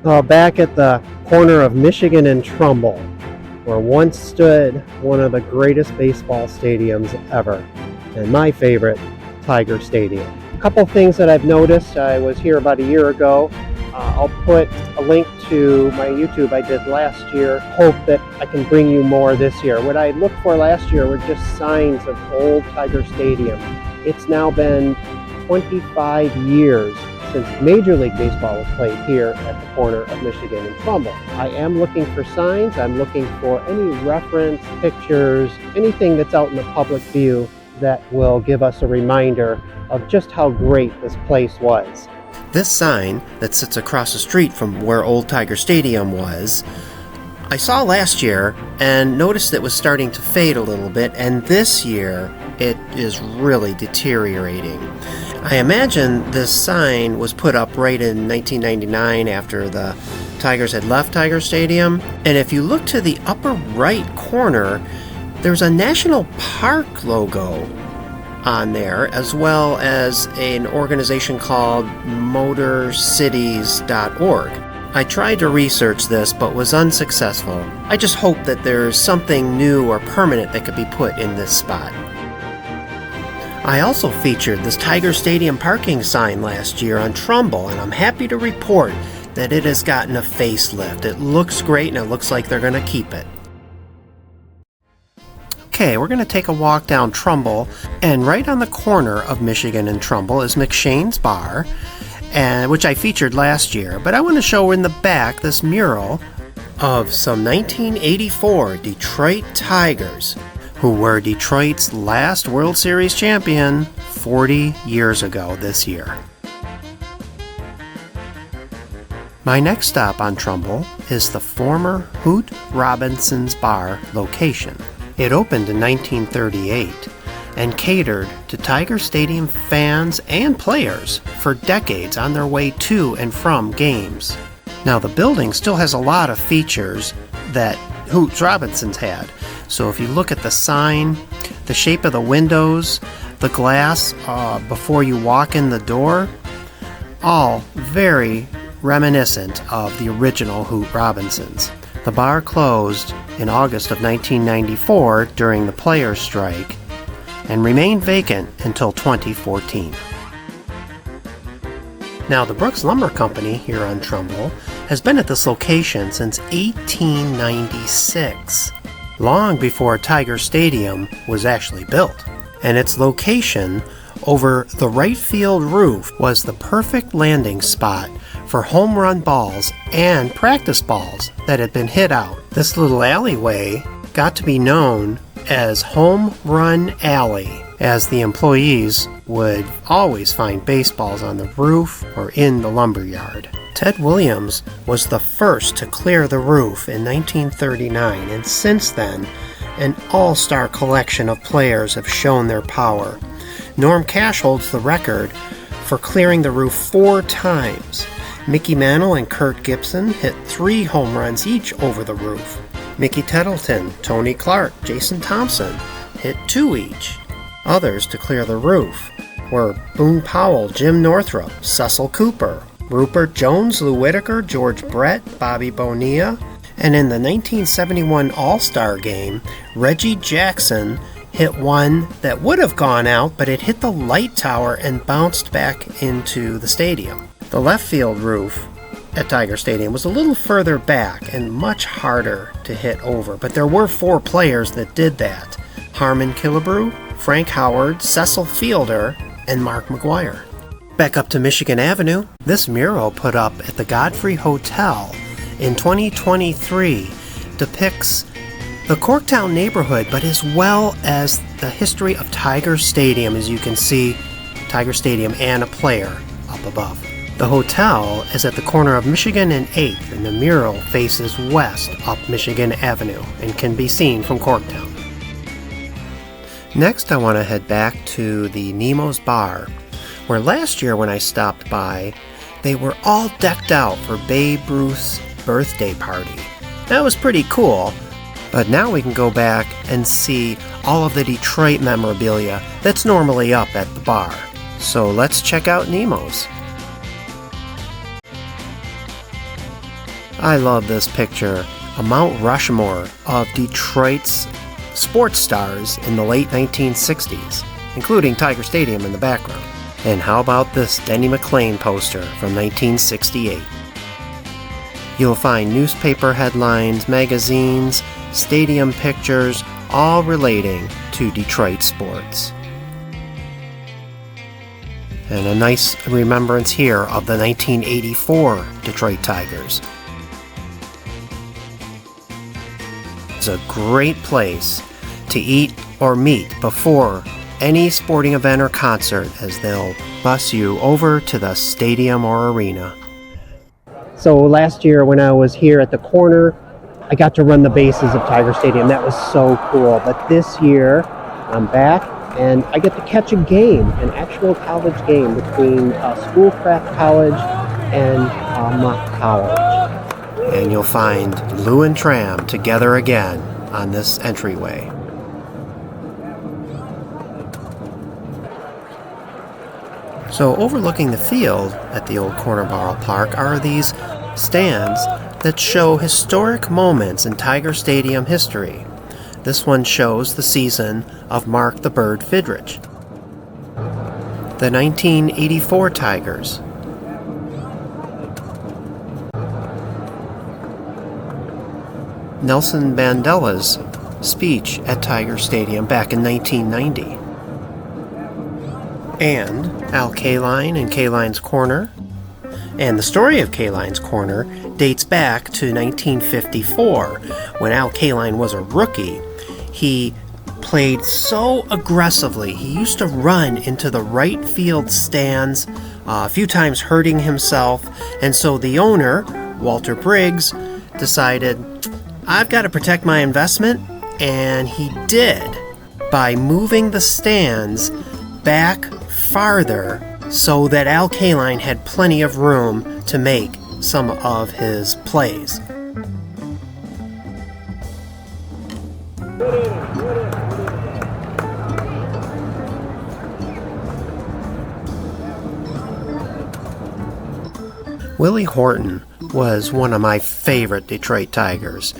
Back at the corner of Michigan and Trumbull, where once stood one of the greatest baseball stadiums ever, and my favorite, Tiger Stadium. A couple things that I've noticed. I was here about a year ago. I'll put a link to my YouTube I did last year. Hope that I can bring you more this year. What I looked for last year were just signs of old Tiger Stadium. It's now been 25 years since Major League Baseball was played here at the corner of Michigan and Trumbull. I am looking for signs. I'm looking for any reference, pictures, anything that's out in the public view that will give us a reminder of just how great this place was. This sign that sits across the street from where old Tiger Stadium was, I saw last year and noticed it was starting to fade a little bit, and this year it is really deteriorating. I imagine this sign was put up right in 1999 after the Tigers had left Tiger Stadium, and if you look to the upper right corner, there's a National Park logo on there, as well as an organization called motorcities.org. I tried to research this but was unsuccessful. I just hope that there's something new or permanent that could be put in this spot. I also featured this Tiger Stadium parking sign last year on Trumbull, and I'm happy to report that it has gotten a facelift. It looks great, and it looks like they're going to keep it. Okay, we're going to take a walk down Trumbull, and right on the corner of Michigan and Trumbull is McShane's Bar, which I featured last year, but I want to show in the back this mural of some 1984 Detroit Tigers, who were Detroit's last World Series champion 40 years ago this year. My next stop on Trumbull is the former Hoot Robinson's Bar location. It opened in 1938 and catered to Tiger Stadium fans and players for decades on their way to and from games. Now, the building still has a lot of features that Hoot Robinson's had. So if you look at the sign, the shape of the windows, the glass before you walk in the door, all very reminiscent of the original Hoot Robinson's. The bar closed in August of 1994 during the players' strike and remained vacant until 2014. Now, the Brooks Lumber Company here on Trumbull has been at this location since 1896, long before Tiger Stadium was actually built. And its location over the right field roof was the perfect landing spot for home run balls and practice balls that had been hit out. This little alleyway got to be known as Home Run Alley, as the employees would always find baseballs on the roof or in the lumberyard. Ted Williams was the first to clear the roof in 1939, and since then, an all-star collection of players have shown their power. Norm Cash holds the record for clearing the roof 4 times. Mickey Mantle and Kurt Gibson hit 3 home runs each over the roof. Mickey Tettleton, Tony Clark, Jason Thompson hit 2 each. Others to clear the roof were Boone Powell, Jim Northrup, Cecil Cooper, Rupert Jones, Lou Whitaker, George Brett, Bobby Bonilla, and in the 1971 All-Star Game, Reggie Jackson hit one that would have gone out, but it hit the light tower and bounced back into the stadium. The left field roof at Tiger Stadium was a little further back and much harder to hit over, but there were 4 players that did that: Harmon Killebrew, Frank Howard, Cecil Fielder, and Mark McGuire. Back up to Michigan Avenue, this mural put up at the Godfrey Hotel in 2023 depicts the Corktown neighborhood, but as well as the history of Tiger Stadium. As you can see, Tiger Stadium and a player up above. The hotel is at the corner of Michigan and 8th, and the mural faces west up Michigan Avenue and can be seen from Corktown. Next, I want to head back to the Nemo's Bar, where last year when I stopped by, they were all decked out for Babe Ruth's birthday party. That was pretty cool, but now we can go back and see all of the Detroit memorabilia that's normally up at the bar. So let's check out Nemo's. I love this picture, a Mount Rushmore of Detroit's sports stars in the late 1960s, including Tiger Stadium in the background. And how about this Denny McLain poster from 1968? You'll find newspaper headlines, magazines, stadium pictures, all relating to Detroit sports. And a nice remembrance here of the 1984 Detroit Tigers. It's a great place to eat or meet before any sporting event or concert, as they'll bus you over to the stadium or arena. So last year when I was here at the corner, I got to run the bases of Tiger Stadium. That was so cool. But this year, I'm back and I get to catch a game, an actual college game between Schoolcraft College and Mock College. And you'll find Lou and Tram together again on this entryway. So overlooking the field at the old Corner Ballpark are these stands that show historic moments in Tiger Stadium history. This one shows the season of Mark the Bird Fidrich, the 1984 Tigers, Nelson Mandela's speech at Tiger Stadium back in 1990, and Al Kaline and Kaline's Corner. And the story of Kaline's Corner dates back to 1954, when Al Kaline was a rookie. He played so aggressively. He used to run into the right field stands, a few times hurting himself. And so the owner, Walter Briggs, decided, I've got to protect my investment. And he did, by moving the stands back farther so that Al Kaline had plenty of room to make some of his plays. Willie Horton was one of my favorite Detroit Tigers.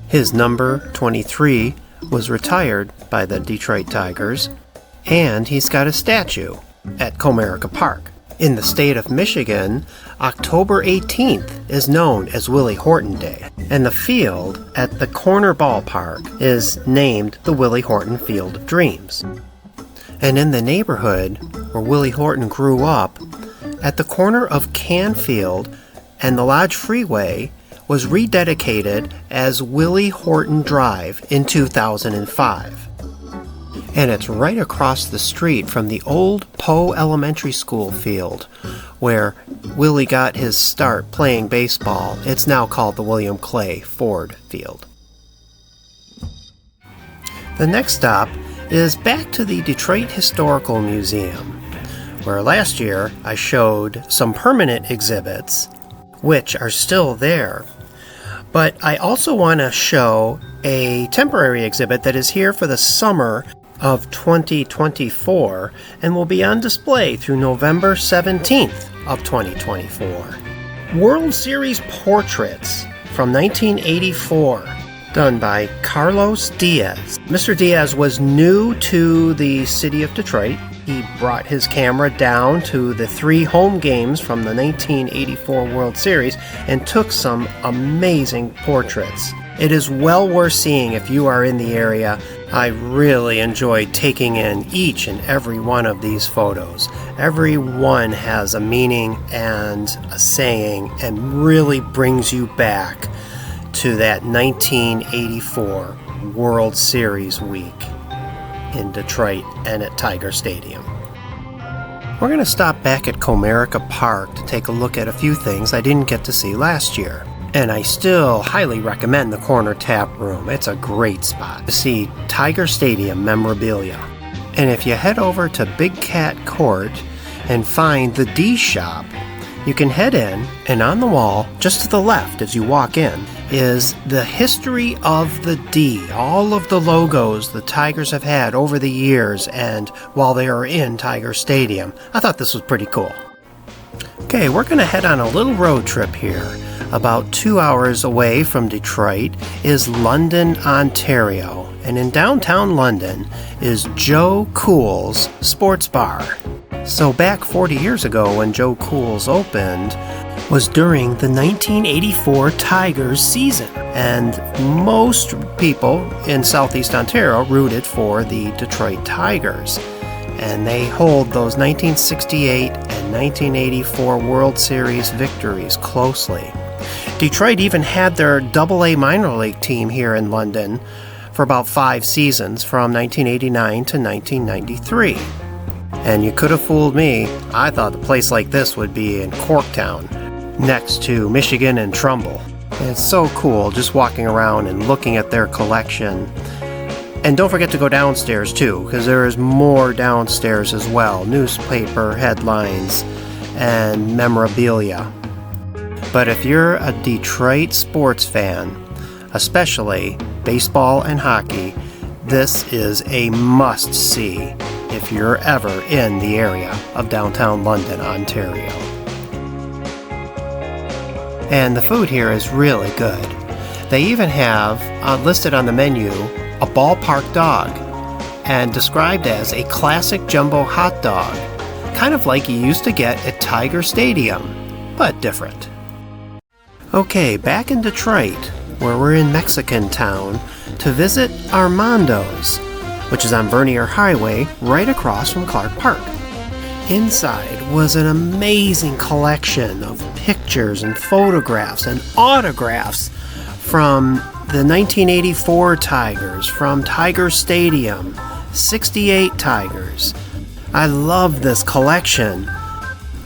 His number 23 was retired by the Detroit Tigers, and he's got a statue at Comerica Park. In the state of Michigan, October 18th is known as Willie Horton Day, and the field at the Corner Ballpark is named the Willie Horton Field of Dreams. And in the neighborhood where Willie Horton grew up, at the corner of Canfield and the Lodge Freeway, was rededicated as Willie Horton Drive in 2005. And it's right across the street from the old Poe Elementary School field where Willie got his start playing baseball. It's now called the William Clay Ford Field. The next stop is back to the Detroit Historical Museum, where last year I showed some permanent exhibits which are still there. But I also want to show a temporary exhibit that is here for the summer of 2024 and will be on display through November 17th of 2024. World Series portraits from 1984 done by Carlos Diaz. Mr. Diaz was new to the city of Detroit. He brought his camera down to the 3 home games from the 1984 World Series and took some amazing portraits. It is well worth seeing if you are in the area. I really enjoyed taking in each and every one of these photos. Every one has a meaning and a saying and really brings you back to that 1984 World Series week in Detroit and at Tiger Stadium. We're going to stop back at Comerica Park to take a look at a few things I didn't get to see last year. And I still highly recommend the Corner Tap Room. It's a great spot to see Tiger Stadium memorabilia. And if you head over to Big Cat Court and find the D Shop, you can head in, and on the wall, just to the left as you walk in, is the history of the D, all of the logos the Tigers have had over the years and while they are in Tiger Stadium. I thought this was pretty cool. Okay, we're going to head on a little road trip here. About 2 hours away from Detroit is London, Ontario, and in downtown London is Joe Cool's Sports Bar. So back 40 years ago when Joe Cool's opened was during the 1984 Tigers season, and most people in Southeast Ontario rooted for the Detroit Tigers, and they hold those 1968 and 1984 World Series victories closely. Detroit even had their AA minor league team here in London for about 5 seasons from 1989 to 1993. And you could have fooled me. I thought a place like this would be in Corktown, next to Michigan and Trumbull. And it's so cool just walking around and looking at their collection. And don't forget to go downstairs too, because there is more downstairs as well. Newspaper headlines and memorabilia. But if you're a Detroit sports fan, especially baseball and hockey, this is a must-see if you're ever in the area of downtown London, Ontario. And the food here is really good. They even have listed on the menu a ballpark dog, and described as a classic jumbo hot dog, kind of like you used to get at Tiger Stadium, but different. Okay, back in Detroit, where we're in Mexican town, to visit Armando's, which is on Vernier Highway, right across from Clark Park. Inside was an amazing collection of pictures and photographs and autographs from the 1984 Tigers, from Tiger Stadium, 68 Tigers. I love this collection.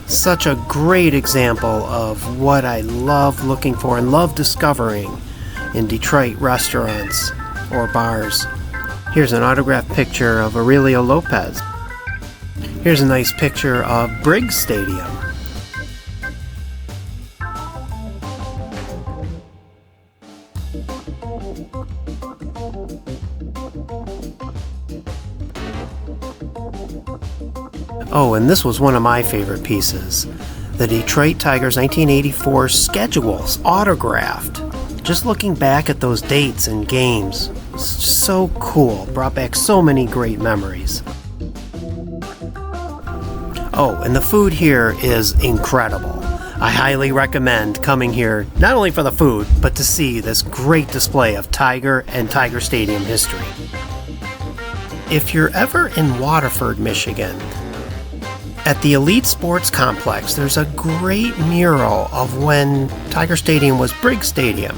Such a great example of what I love looking for and love discovering in Detroit restaurants or bars. Here's an autographed picture of Aurelio Lopez. Here's a nice picture of Briggs Stadium. Oh, and this was one of my favorite pieces. The Detroit Tigers 1984 schedules, autographed. Just looking back at those dates and games, it's just so cool. Brought back so many great memories. Oh, and the food here is incredible. I highly recommend coming here, not only for the food, but to see this great display of Tiger and Tiger Stadium history. If you're ever in Waterford, Michigan, at the Elite Sports Complex, there's a great mural of when Tiger Stadium was Briggs Stadium.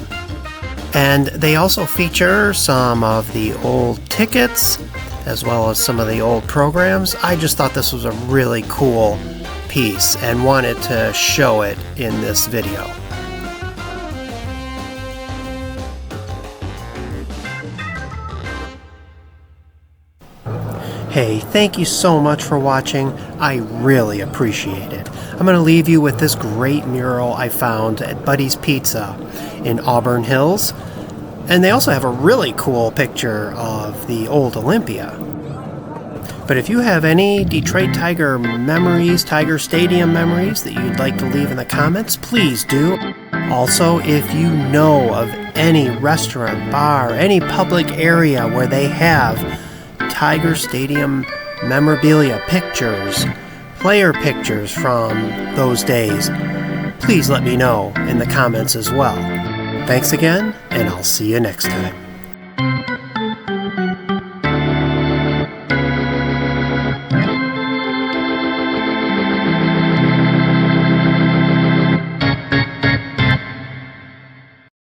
And they also feature some of the old tickets, as well as some of the old programs. I just thought this was a really cool piece and wanted to show it in this video. Hey, thank you so much for watching. I really appreciate it. I'm going to leave you with this great mural I found at Buddy's Pizza in Auburn Hills. And they also have a really cool picture of the old Olympia. But if you have any Detroit Tiger memories, Tiger Stadium memories that you'd like to leave in the comments, please do. Also, if you know of any restaurant, bar, any public area where they have Tiger Stadium memorabilia pictures, player pictures from those days, please let me know in the comments as well. Thanks again, and I'll see you next time.